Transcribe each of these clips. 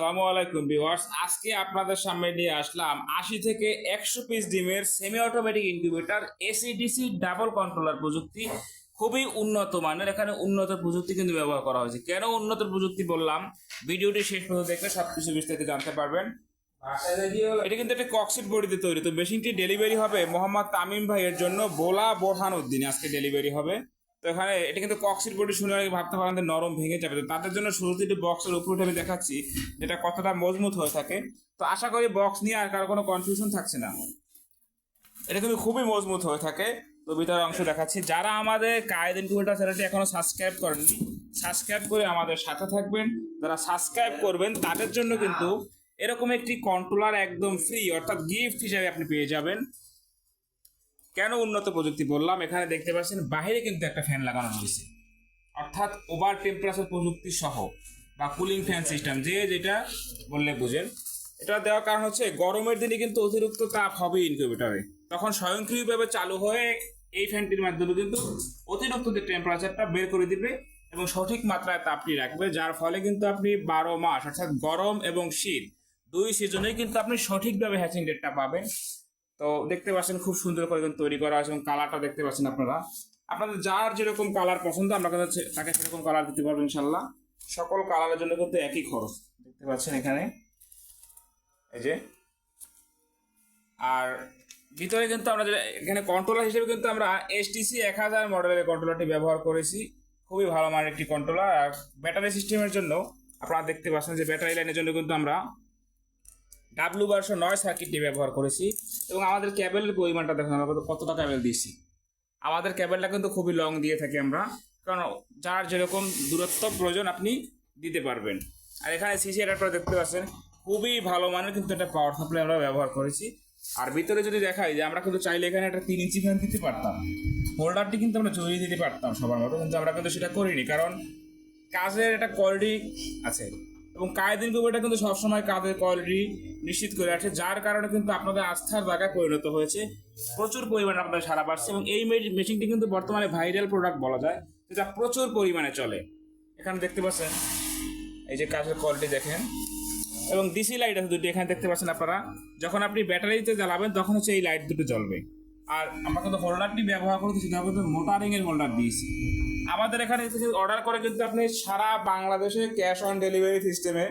আসসালামু আলাইকুম ভিউয়ার্স, আজকে আপনাদের সামনে নিয়ে আসলাম 80 থেকে 100 পিস ডিমের semi automatic incubator AC DC double controller প্রযুক্তি। খুবই উন্নত মানের, এখানে উন্নত প্রযুক্তি কিন্তু ব্যবহার করা হয়েছে। কেন উন্নত প্রযুক্তি বললাম, ভিডিওটি শেষ পর্যন্ত দেখলে সবকিছু বিস্তারিত জানতে পারবেন। এটা কিন্তু একটা ককশিট বডিতে তৈরি। তো মেশিনটি ডেলিভারি হবে মোহাম্মদ তামিম ভাইয়ের জন্য, বোলা বোরহানউদ্দিন আজকে ডেলিভারি হবে। তো এখানে এটা কিন্তু ককশিট বডি শুনে অনেকে ভাবতে পারেন যে নরম ভেঙে যাবে, তো তাদের জন্য শুরুতে একটি বক্সের উপরে উঠে আমি দেখাচ্ছি যেটা কতটা মজবুত হয়ে থাকে। তো আশা করি বক্স নিয়ে আর কারো কোনো কনফিউশন থাকছে না। এটা কিন্তু খুবই মজবুত হয়ে থাকে। তো ভিতরের অংশ দেখাচ্ছি। যারা আমাদের কায়েদ ইনকিউবেটর চ্যানেলটি এখনো সাবস্ক্রাইব করেননি, সাবস্ক্রাইব করে আমাদের সাথে থাকবেন। যারা সাবস্ক্রাইব করবেন তাদের জন্য কিন্তু এরকম একটি কন্ট্রোলার একদম ফ্রি, অর্থাৎ গিফট হিসেবে আপনি পেয়ে যাবেন। কেন উন্নত প্রযুক্তি বললাম, এখানে দেখতে পাচ্ছেন বাইরে কিন্তু একটা ফ্যান লাগানো হয়েছে, অর্থাৎ ওভার টেম্পারেচার প্রযুক্তি সহ বা কুলিং ফ্যান সিস্টেম, যে যেটা বললে বুঝেন। এটা দেওয়ার কারণ হচ্ছে গরমের দিনে কিন্তু অতিরিক্ত তাপ হবে ইনকিউবেটরে, তখন স্বয়ংক্রিয়ভাবে চালু হয়ে এই ফ্যানটির মাধ্যমে কিন্তু অতিরিক্ত যে টেম্পারেচারটা বের করে দিবে এবং সঠিক মাত্রায় তাপটি রাখবে, যার ফলে কিন্তু আপনি 12 মাস অর্থাৎ গরম এবং শীত দুই সিজনে কিন্তু আপনি সঠিকভাবে হ্যাচিং রেটটা পাবেন। তো দেখতে পাচ্ছেন খুব সুন্দর করে কিন্তু তৈরি করা আছে এবং কালারটা দেখতে পাচ্ছেন আপনারা। আপনাদের যার যেরকম কালার পছন্দ আমরা কিন্তু তাকে সেরকম কালার দিতে পারবো ইনশাল্লাহ। সকল কালারের জন্য কিন্তু একই খরচ, দেখতে পাচ্ছেন এখানে এই যে। আর ভিতরে কিন্তু আমরা এখানে কন্ট্রোলার হিসেবে কিন্তু আমরা এসটিসি 1000 মডেলের কন্ট্রোলারটি ব্যবহার করেছি। খুবই ভালো মানের একটি কন্ট্রোলার। আর ব্যাটারি সিস্টেমের জন্য আপনারা দেখতে পাচ্ছেন যে ব্যাটারি লাইনের জন্য কিন্তু আমরা W9 সার্কিটটি ব্যবহার করেছি। এবং আমাদের ক্যাবেলের পরিমাণটা দেখুন আমরা কতটা ক্যাবেল দিয়েছি। আমাদের ক্যাবেলটা কিন্তু খুবই লং দিয়ে থাকি আমরা, কারণ যার যেরকম দূরত্ব প্রয়োজন আপনি দিতে পারবেন। আর এখানে সিসি অ্যাডাপ্টার দেখতে পাচ্ছেন, খুবই ভালো মানের কিন্তু একটা পাওয়ার সাপ্লাই আমরা ব্যবহার করেছি। আর ভিতরে যদি দেখাই যে আমরা কিন্তু চাইলে এখানে একটা 3 ইঞ্চি ফ্যান দিতে পারতাম, হোল্ডারটি কিন্তু আমরা জড়িয়ে দিতে পারতাম সবার মতো, কিন্তু আমরা কিন্তু সেটা করিনি, কারণ কাজের একটা কোয়ালিটি আছে এবং কায়েদ ইনকিউবেটর কিন্তু সবসময় কাজের কোয়ালিটি নিশ্চিত করে আসে, যার কারণে কিন্তু আপনাদের আস্থার জায়গায় পরিণত হয়েছে। প্রচুর পরিমাণে আপনাদের সারা পাচ্ছে এবং এই মেশিনটি কিন্তু বর্তমানে ভাইরাল প্রোডাক্ট বলা যায়, যেটা প্রচুর পরিমাণে চলে। এখানে দেখতে পাচ্ছেন এই যে কাজের কোয়ালিটি দেখেন, এবং ডিসি লাইট আছে দুটি এখানে দেখতে পাচ্ছেন আপনারা। যখন আপনি ব্যাটারিতে জ্বালাবেন তখন হচ্ছে এই লাইট দুটো জ্বলবে। আর আমরা কিন্তু হোল্ডারটি ব্যবহার করতেছি, সেটা কিন্তু মোটারিং এর হোল্ডার দিয়েছি। আমাদের এখানে অর্ডার করে কিন্তু আপনি সারা বাংলাদেশে ক্যাশ অন ডেলিভারি সিস্টেমে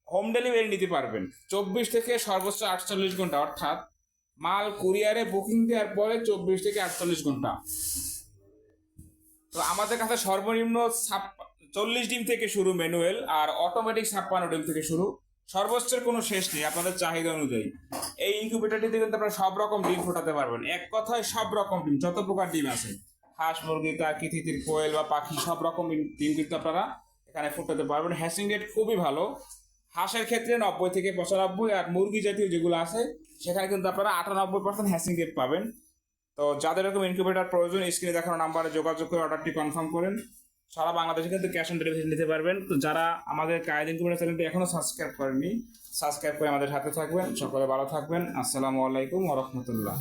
হোম ডেলিভারি নিতে পারবেন 24 থেকে সর্বোচ্চ 48 ঘন্টা, অর্থাৎ মাল কুরিয়ারে বুকিং দেওয়ার পরে 24 থেকে 48 ঘন্টা। তো আমাদের কাছে সর্বনিম্ন 40 ডিম থেকে শুরু ম্যানুয়াল, আর অটোমেটিক 56 ডিম থেকে শুরু। সর্বোচ্চের কোনো শেষ নেই আপনাদের চাহিদা অনুযায়ী। এই ইনকিউবেটরটিতে কিন্তু আপনারা সব রকম ডিম ফোটাতে পারবেন। এক কথায় সব রকম ডিম, যত প্রকার ডিম আছে, হাঁস মুরগি টার্কি তিতির কোয়েল বা পাখি, সব রকম ডিম কিন্তু আপনারা এখানে ফোটাতে পারবেন। হ্যাচিং রেট খুবই ভালো। হাঁসের ক্ষেত্রে 90 থেকে 95, আর মুরগি জাতীয় যেগুলো আছে সেখানে কিন্তু আপনারা 98% হ্যাচিং রেট পাবেন। তো যাদের এরকম ইনকিউবেটর প্রয়োজন, স্ক্রিনে দেখানো নাম্বারে যোগাযোগ করে অর্ডারটি কনফার্ম করেন। সারা বাংলাদেশে কিন্তু ক্যাশ অন ডেলিভারি নিতে পারবেন। তো যারা আমাদের কায়েদ ইনকিউবেটর চ্যানেলটি এখনো সাবস্ক্রাইব করেননি, সাবস্ক্রাইব করে আমাদের সাথে থাকবেন। সকলে ভালো থাকবেন। আসসালামু আলাইকুম ওয়া রাহমাতুল্লাহ।